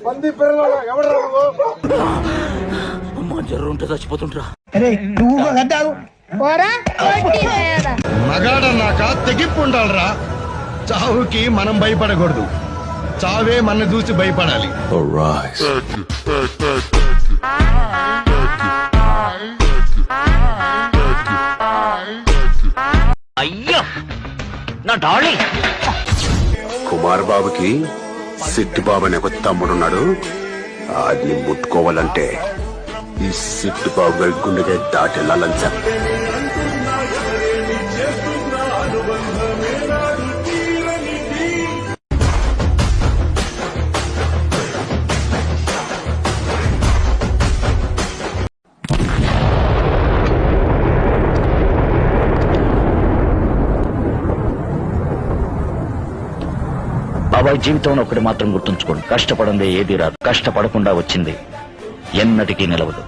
పంది పిల్లలు ఎవరు అమ్మా జ్వరం ఉంటే చచ్చిపోతుంటరా. మగాడన్నాక తెగింపు ఉండాలరా. చావుకి మనం భయపడకూడదు, చావే మన చూసి భయపడాలి. అయ్యో నా డార్లింగ్. కుమార్ బాబుకి సిట్టు బాబు అనే ఒక తమ్ముడున్నాడు. ఆడిని ముట్టుకోవాలంటే ఈ సిట్టు బాబు గారి గుండెగా దాటెళ్ళాలని సార్. బాబాయ్ జీవితంలో ఒకటి మాత్రం గుర్తుంచుకోండి, కష్టపడందే ఏది రాదు, కష్టపడకుండా వచ్చింది ఎన్నటికీ నిలవదు.